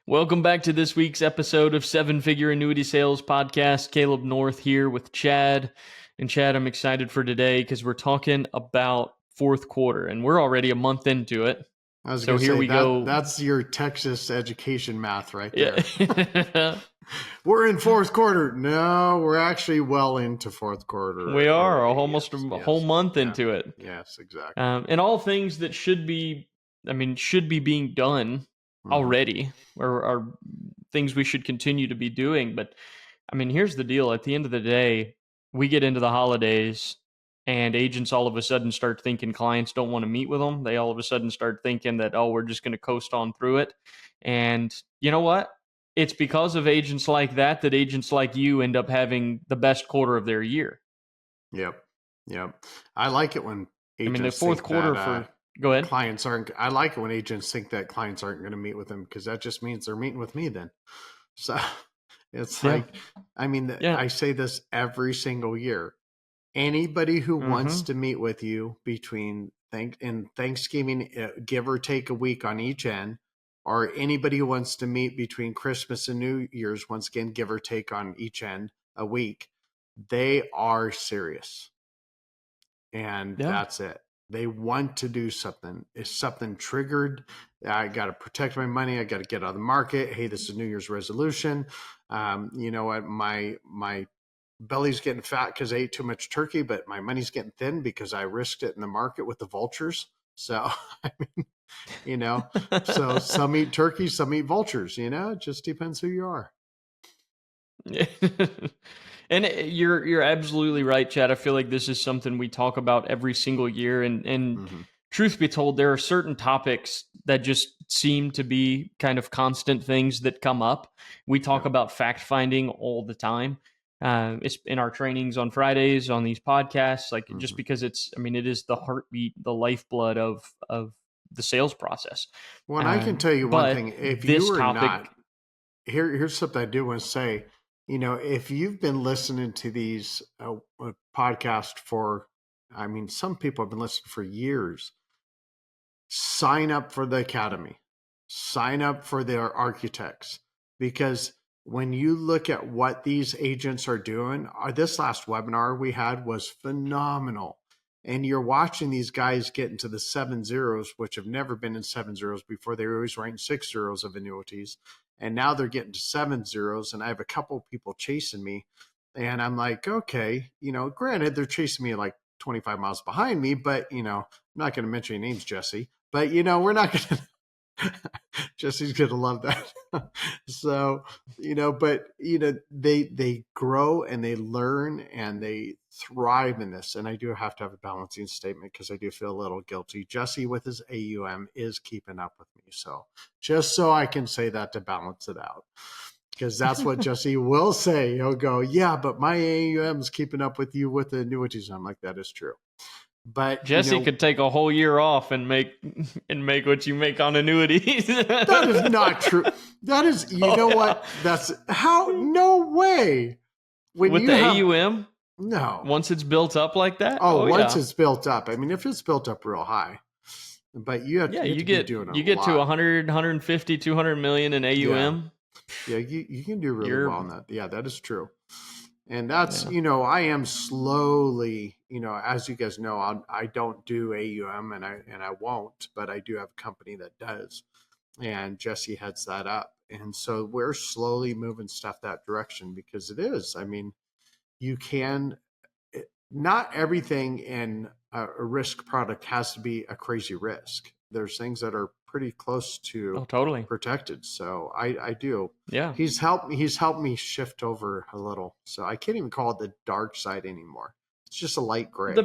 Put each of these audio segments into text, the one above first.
Welcome back to this week's episode of Seven Figure Annuity Sales Podcast. Caleb North here with Chad. And Chad, I'm excited for today because we're talking about fourth quarter, and we're already a month into it. I was So going to here say we go. That's your Texas education math right there. Yeah. We're in fourth quarter. No, we're actually well into fourth quarter. We are already. almost a whole month into it. Yes, exactly. And all things that should be being done already, or are things we should continue to be doing. But here's the deal. At the end of the day, we get into the holidays and agents all of a sudden start thinking clients don't want to meet with them. They all of a sudden start thinking that, oh, we're just going to coast on through it. And you know what? It's because of agents like that agents like you end up having the best quarter of their year. Yep. I like it when agents the fourth quarter go ahead. I like it when agents think that clients aren't going to meet with them, because that just means they're meeting with me then. So it's I say this every single year. Anybody who wants to meet with you between Thanksgiving, give or take a week on each end, or anybody who wants to meet between Christmas and New Year's, once again, give or take on each end a week, they are serious. And that's it. They want to do something. If something triggered, I got to protect my money. I got to get out of the market. Hey, this is New Year's resolution. You know what? My belly's getting fat because I ate too much turkey, but my money's getting thin because I risked it in the market with the vultures. So, so some eat turkey, some eat vultures, it just depends who you are. And you're absolutely right, Chad. I feel like this is something we talk about every single year. And truth be told, there are certain topics that just seem to be kind of constant things that come up. We talk about fact finding all the time. It's in our trainings on Fridays, on these podcasts, just because it is the heartbeat, the lifeblood of the sales process. Well, and I can tell you one thing. If you were not, here's something I do want to say. If you've been listening to these podcasts for, some people have been listening for years, sign up for the academy, sign up for their architects, because when you look at what these agents are doing, this last webinar we had was phenomenal. And you're watching these guys get into the 7 zeros, which have never been in 7 zeros before. They were always writing 6 zeros of annuities. And now they're getting to 7 zeros. And I have a couple of people chasing me. And I'm like, okay, granted, they're chasing me like 25 miles behind me. But, I'm not going to mention your names, Jesse. But, we're not going to. Jesse's going to love that. So, they grow and they learn and they thrive in this. And I do have to have a balancing statement because I do feel a little guilty. Jesse with his AUM is keeping up with me. So just so I can say that to balance it out, because that's what Jesse will say. He'll go, yeah, but my AUM is keeping up with you with the annuities. I'm like, that is true. But Jesse could take a whole year off and make what you make on annuities. That is not true. That is, know what? That's how, no way. With the AUM? No. Once it's built up like that? Once it's built up. If it's built up real high. But you get to 100, 150, 200 million in AUM. Yeah, you can do really well on that. Yeah, that is true. And that's, I am slowly, as you guys know, I don't do AUM and I won't, but I do have a company that does. And Jesse heads that up. And so we're slowly moving stuff that direction, because it is, not everything in a risk product has to be a crazy risk. There's things that are pretty close to totally protected. So I do. Yeah. He's helped me shift over a little. So I can't even call it the dark side anymore. It's just a light gray.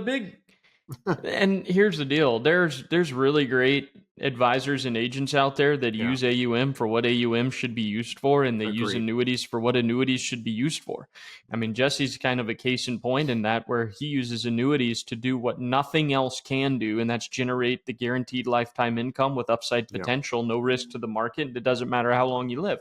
And here's the deal. There's really great advisors and agents out there that use AUM for what AUM should be used for, and they use annuities for what annuities should be used for. Jesse's kind of a case in point in that, where he uses annuities to do what nothing else can do, and that's generate the guaranteed lifetime income with upside potential, no risk to the market. It doesn't matter how long you live,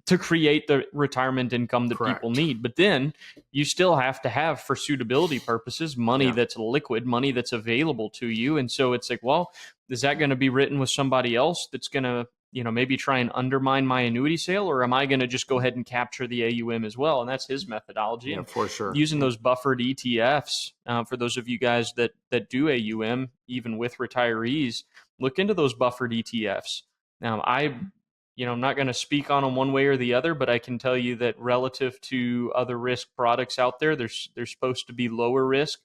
to create the retirement income that people need. But then you still have to have, for suitability purposes, money that's liquid, money that's available to you. And so it's like, well, is that going to be written with somebody else that's going to maybe try and undermine my annuity sale, or am I going to just go ahead and capture the AUM as well? And that's his methodology. Yeah, and for sure. using those buffered ETFs, for those of you guys that do AUM, even with retirees, look into those buffered ETFs. Now, I'm not going to speak on them one way or the other, but I can tell you that relative to other risk products out there, they're supposed to be lower risk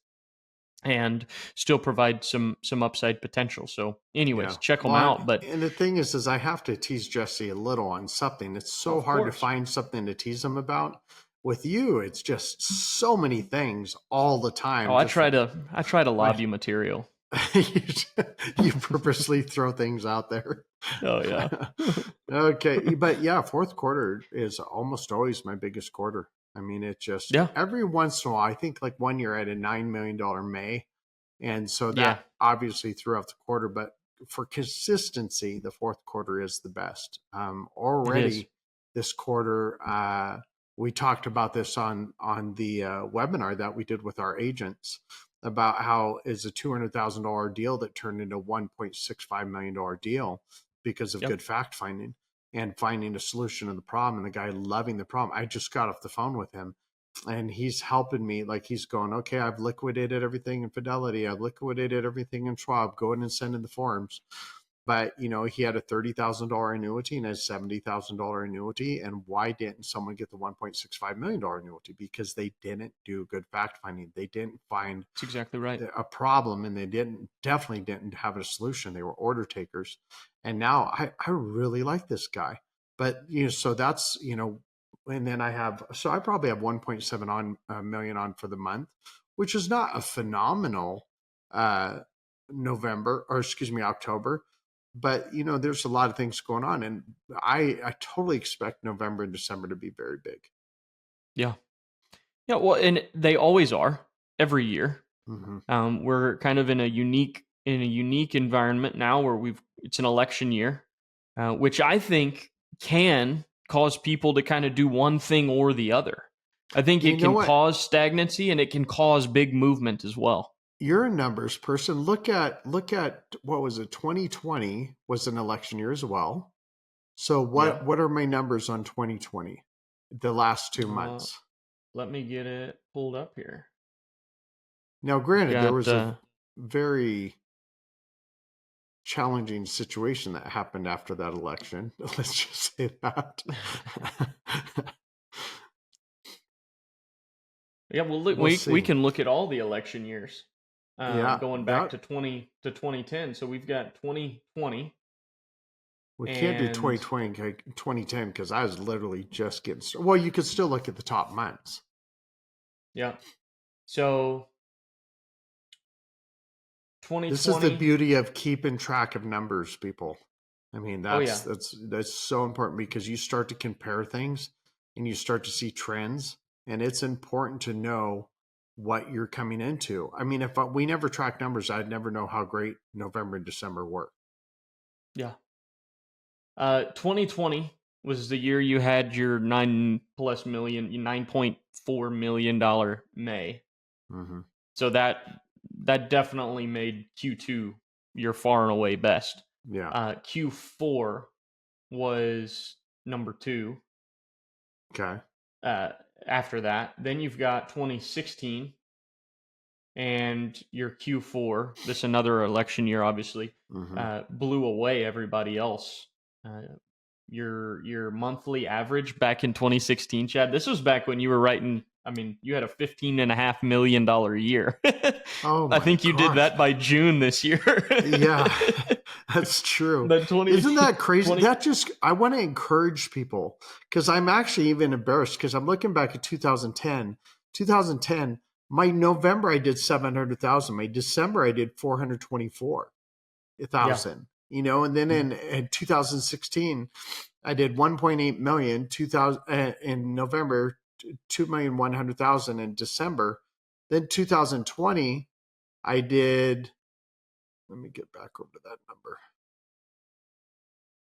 and still provide some upside potential. So anyways, check them out. But and the thing is I have to tease Jesse a little on something. It's so hard to find something to tease him about. With you, it's just so many things all the time. I try to lob you material. You purposely throw things out there. Oh yeah. Okay, but yeah, fourth quarter is almost always my biggest quarter. I mean, it just every once in a while. I think like one year I had a $9 million May, and so that obviously throughout the quarter. But for consistency, the fourth quarter is the best. Already this quarter, we talked about this on the webinar that we did with our agents about how is a $200,000 deal that turned into a $1.65 million deal because of good fact finding and finding a solution to the problem, and the guy loving the problem. I just got off the phone with him and he's helping me. Like he's going, okay, I've liquidated everything in Fidelity. I've liquidated everything in Schwab. Go in and send in the forms. But, he had a $30,000 annuity and a $70,000 annuity. And why didn't someone get the $1.65 million annuity? Because they didn't do good fact finding. They didn't find That's exactly right. a problem, and they definitely didn't have a solution. They were order takers. And now I really like this guy. But, so that's, and then I probably have 1.7 million on for the month, which is not a phenomenal October. But, there's a lot of things going on. And I totally expect November and December to be very big. Yeah. Yeah. Well, and they always are every year. Mm-hmm. We're kind of in a unique environment now where it's an election year, which I think can cause people to kind of do one thing or the other. I think it can cause stagnancy and it can cause big movement as well. You're a numbers person. Look at what was it? 2020 was an election year as well. So what are my numbers on 2020? The last 2 months. Let me get it pulled up here. Now, granted, there was a very challenging situation that happened after that election. Let's just say that. Yeah, well, look, we can look at all the election years, going back to 2010. So we've got 2020. We can't do 2020, 2010 because I was literally just getting started. Well, you could still look at the top months. Yeah. So 2020. This is the beauty of keeping track of numbers, people. I mean, that's so important because you start to compare things and you start to see trends, and it's important to know what you're coming into. I mean, if we never track numbers, I'd never know how great November and December were. Yeah. 2020 was the year you had your $9.4 million May. Mm-hmm. So that definitely made Q2 your far and away best. Yeah. Q4 was number 2. Okay. After that, then you've got 2016 and your Q4. This another election year, obviously, blew away everybody else. Your monthly average back in 2016, Chad. This was back when you were writing. I mean, you had a $15.5 million a year. I think you did that by June this year. Yeah, that's true. Isn't that crazy? I want to encourage people because I'm actually even embarrassed because I'm looking back at 2010. 2010, my November I did 700,000. My December I did 424,000. And then in 2016, I did 1.8 million. In November, 2,100,000 in December. Then 2020, I did. Let me get back over to that number.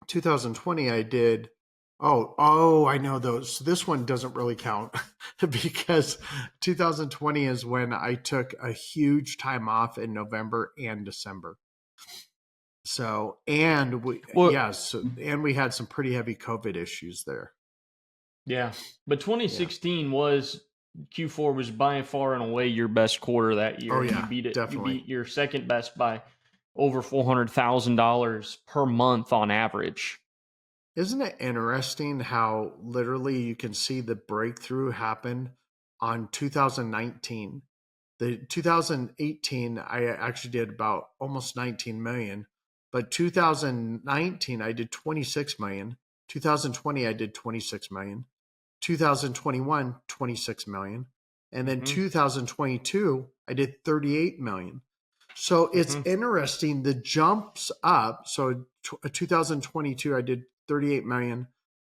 2020, I did. Oh, I know those. This one doesn't really count because 2020 is when I took a huge time off in November and December. So, Well, and we had some pretty heavy COVID issues there. yeah, but Yeah. 2016 was Q4 was by far and away your best quarter that year, Oh and you yeah, beat it. You definitely. beat your second best by over $400,000 per month on average. Isn't it interesting how literally you can see the breakthrough happen on 2019? The 2018, I actually did about almost 19 million, but 2019, I did 26 million. 2020, I did 26 million. 2021, 26 million. And then Mm-hmm. 2022, I did 38 million. So it's Mm-hmm. interesting the jumps up. So 2022, I did 38 million.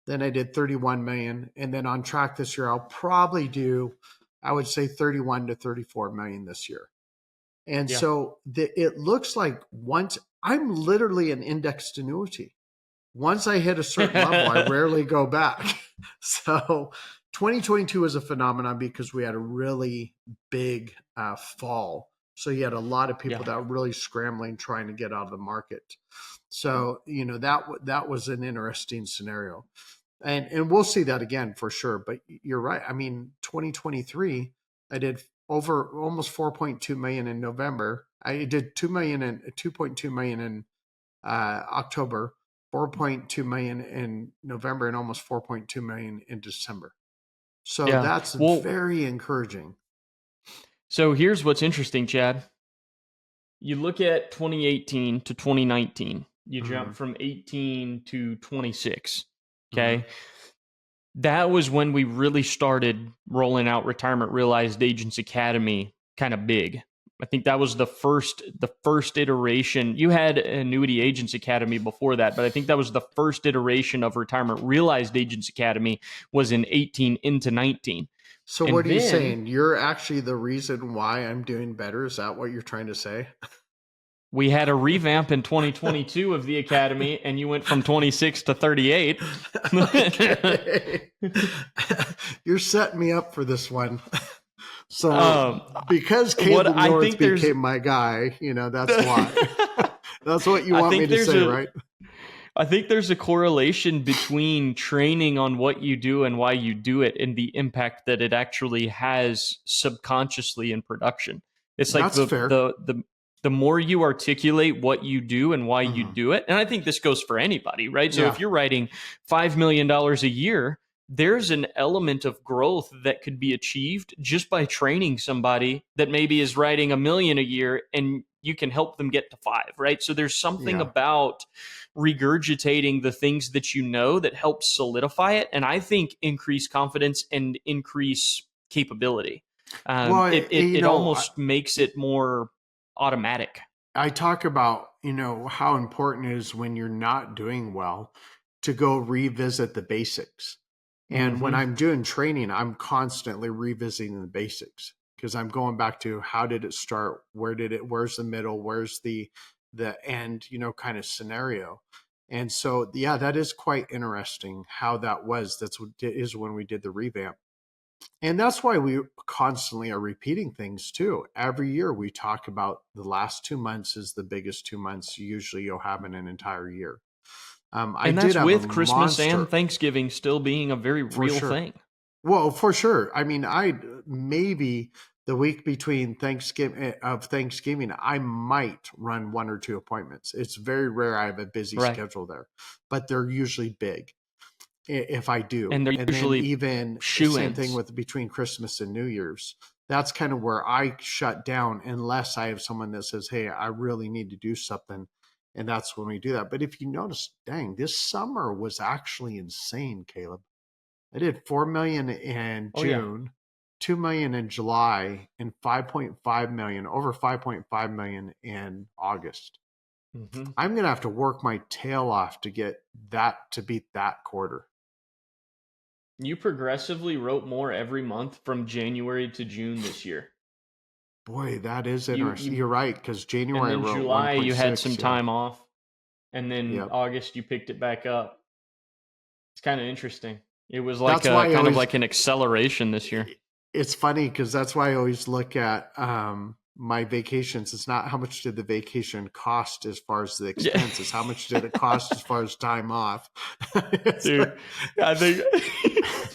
Then I did 31 million. And then on track this year, I'll probably do, I would say 31 to 34 million this year. And Yeah. so it looks like once I'm literally an indexed annuity. Once I hit a certain level, I rarely go back. So 2022 was a phenomenon because we had a really big fall. So you had a lot of people Yeah. that were really scrambling trying to get out of the market. So that was an interesting scenario, and we'll see that again for sure. But you're right. I mean, 2023, I did over almost 4.2 million in November. I did 2.2 million in October, 4.2 million in November, and almost 4.2 million in December. So Yeah. that's Well, very encouraging. so here's what's interesting, Chad. You look at 2018 to 2019. You Mm-hmm. jump from 18 to 26. Mm-hmm. Okay. That was when we really started rolling out Retirement Realized Agents Academy kind of big. I think that was the first iteration. You had Annuity Agents Academy before that, but I think that was the first iteration of Retirement Realized Agents Academy was in 18 into 19. So what And are you then saying? You're actually the reason why I'm doing better. Is that what you're trying to say? we had a revamp in 2022 of the academy, and you went from 26 to 38. Okay. You're setting me up for this one. So um, because what Caleb I North think there's became my guy, that's why. That's what you I want me think to there's say, a right? I think there's a correlation between training on what you do and why you do it and the impact that it actually has subconsciously in production. It's like That's fair. the more you articulate what you do and why you Mm-hmm. do it, and I think this goes for anybody, right? So Yeah. if you're writing $5 million a year, there's an element of growth that could be achieved just by training somebody that maybe is writing 1 million a year, and you can help them get to 5, right? So there's something Yeah. about regurgitating the things that you know that helps solidify it, and I think increase confidence and increase capability. Well, It almost makes it more automatic. I talk about, how important it is when you're not doing well to go revisit the basics. And when Mm-hmm. I'm doing training, I'm constantly revisiting the basics because I'm going back to how did it start? Where's the middle? Where's the end, kind of scenario. And so, yeah, that is quite interesting how that was. That's what is when we did the revamp. And that's why we constantly are repeating things too. Every year we talk about the last 2 months is the biggest 2 months usually you'll have in an entire year. I And did that's have a with Christmas and monster Thanksgiving still being a very for real sure. thing. Well, for sure. I mean, I maybe the week between Thanksgiving, I might run one or two appointments. It's very rare I have a busy Right. schedule there, but they're usually big if I do. And they're And then usually even same thing shoe-ins. with between Christmas and New Year's. That's kind of where I shut down unless I have someone that says, "Hey, I really need to do something." And that's when we do that. But if you notice, dang, this summer was actually insane, Caleb. I did 4 million in Oh yeah. June, 2 million in July, and 5.5 million, over 5.5 million in August. Mm-hmm. I'm going to have to work my tail off to get that to beat that quarter. You progressively wrote more every month from January to June this year. Boy, that is You interesting. you You're right, because and January I then wrote July you had 1.6. some Yeah. time off, and then Yep. August you picked it back up. It's kind of interesting. It was like That's a why I kind of always, like an acceleration this year. it's funny because that's why I always look at my vacations, it's not how much did the vacation cost as far as the Yeah. expense, it's how much did it cost as far as time off. Dude, I think,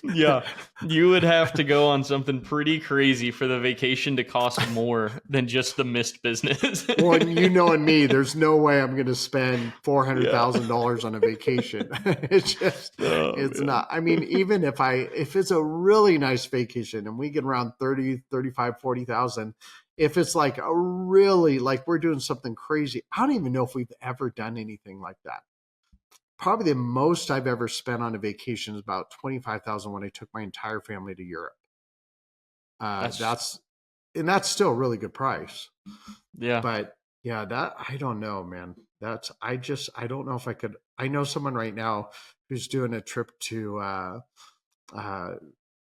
yeah, you would have to go on something pretty crazy for the vacation to cost more than just the missed business. Well, and you knowing me, there's no way I'm going to spend Yeah. $400,000 on a vacation. It's just, Oh, it's man. not. I mean, even if it's a really nice vacation and we get around 30, 35, 40,000, if it's like a really, like we're doing something crazy, I don't even know if we've ever done anything like that. Probably the most I've ever spent on a vacation is about 25,000 when I took my entire family to Europe. That's, That's, and that's still a really good price. yeah, But yeah, that I don't know, man. I don't know if I could. I know someone right now who's doing a trip to uh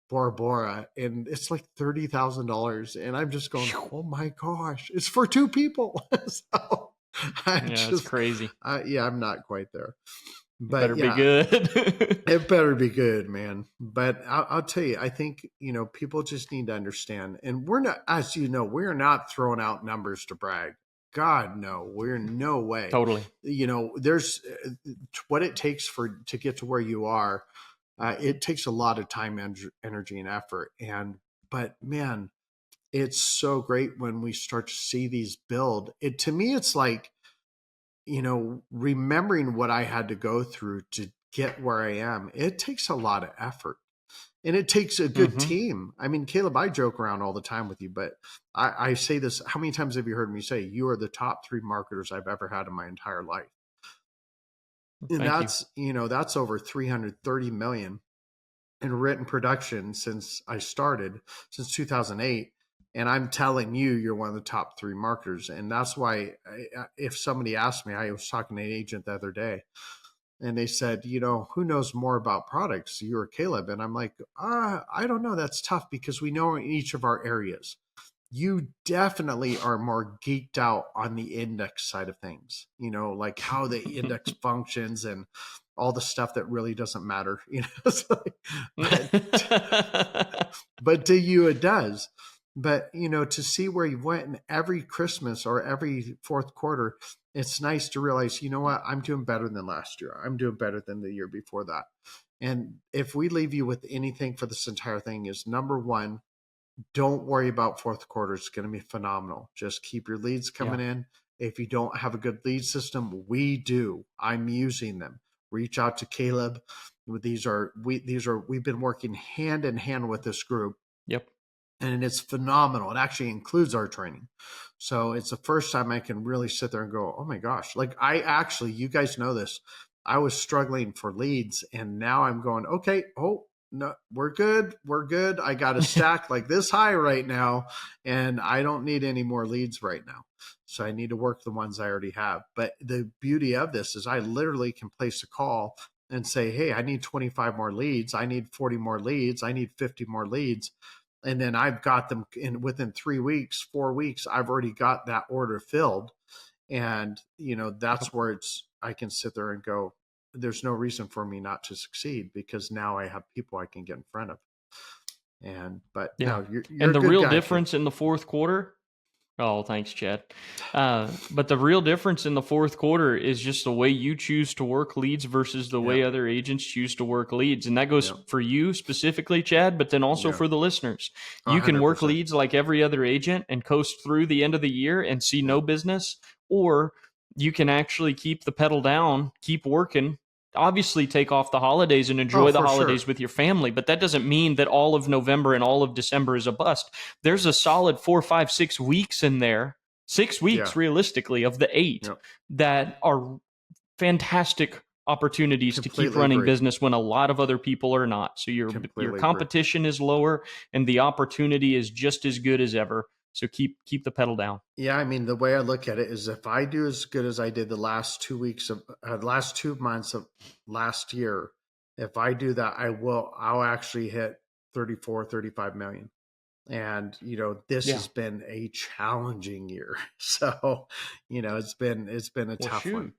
Bora Bora, and it's like $30,000, and I'm just going, oh my gosh, it's for two people. So I yeah, it's just, crazy. yeah, I'm not quite there, It but better be yeah, good. it better be good, man. But I'll tell you, I think, people just need to understand. And we're not, as you know, we're not throwing out numbers to brag. God, no, we're no way. Totally. There's what it takes to get to where you are. It takes a lot of time, energy, and effort. But man, it's so great when we start to see these build. To me, it's like, remembering what I had to go through to get where I am, it takes a lot of effort and it takes a good Mm-hmm. team. I mean, Caleb, I joke around all the time with you, but I say this. How many times have you heard me say, you are the top 3 marketers I've ever had in my entire life? And Thank you. that's over 330 million in written production since I started, since 2008. And I'm telling you, you're one of the top 3 marketers. And that's why, if somebody asked me, I was talking to an agent the other day, and they said, who knows more about products, you or Caleb? And I'm like, I don't know. That's tough because we know in each of our areas. You definitely are more geeked out on the index side of things, like how the index functions and all the stuff that really doesn't matter, but but to you it does. But to see where you went in every Christmas or every fourth quarter, it's nice to realize, what, I'm doing better than last year, I'm doing better than the year before that. And if we leave you with anything for this entire thing, is number one, don't worry about fourth quarter. It's going to be phenomenal. Just keep your leads Yeah. coming in. If you don't have a good lead system, we do. I'm using them. Reach out to Caleb. We've been working hand in hand with this group, Yep. and it's phenomenal. It actually includes our training. So it's the first time I can really sit there and go, oh my gosh. Like you guys know this. I was struggling for leads, and now I'm going, okay, oh, no, we're good. We're good. I got a stack like this high right now, and I don't need any more leads right now. So I need to work the ones I already have. But the beauty of this is I literally can place a call and say, hey, I need 25 more leads. I need 40 more leads. I need 50 more leads. And then I've got them within 3 weeks, 4 weeks, I've already got that order filled. And, Yep. that's where I can sit there and go, there's no reason for me not to succeed because now I have people I can get in front of. But Yeah. no, you're And a the good real guy, Caleb. difference in the fourth quarter. Oh, thanks, Chad. But the real difference in the fourth quarter is just the way you choose to work leads versus the way Yep. other agents choose to work leads. And that goes Yep. for you specifically, Chad, but then also Yeah. for the listeners. You can work 100%. leads like every other agent and coast through the end of the year and see no Yep. business, or you can actually keep the pedal down, keep working, obviously take off the holidays and Oh, enjoy the for holidays sure. with your family, but that doesn't mean that all of November and all of December is a bust. There's a solid 4, 5, 6 weeks in there, 6 weeks Yeah. realistically of the 8 Yep. that are fantastic opportunities to keep Completely running agree. business when a lot of other people are not. So your Completely agree. competition is lower and the opportunity is just as good as ever. So keep the pedal down. Yeah, I mean, the way I look at it is if I do as good as I did the last 2 weeks of last 2 months of last year, if I do that, I'll actually hit 34, 35 million. And, this Yeah. has been a challenging year. So, it's been a Well, tough one.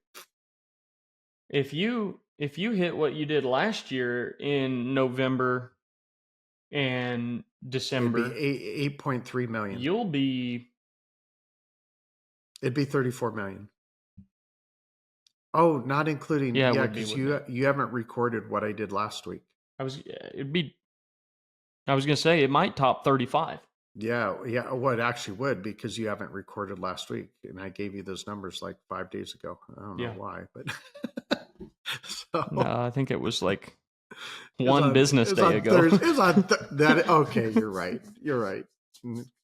shoot. If you hit what you did last year in November and It'd be December, 8.3 million. you'll be It'd be 34 million. Oh, not including, Yeah, it yeah, would be, because wouldn't it? you haven't recorded what I did last week. I was gonna say it might top 35. Yeah, well, it actually would, because you haven't recorded last week, and I gave you those numbers like 5 days ago. I don't know Yeah. why, but No, so I think it was like it's one on business it's day on ago. Thursday. It's on that. Okay, you're right. You're right.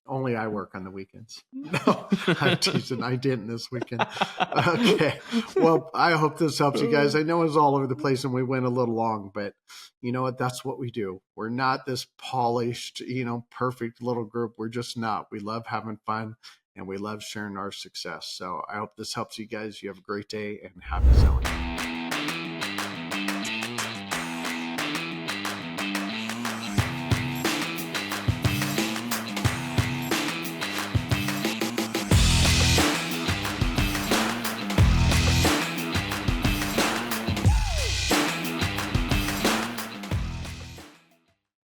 Only I work on the weekends. No, I'm teasing. I didn't this weekend. Okay. Well, I hope this helps you guys. I know it's all over the place and we went a little long, but you know what? That's what we do. We're not this polished, perfect little group. We're just not. We love having fun and we love sharing our success. So I hope this helps you guys. You have a great day and happy selling.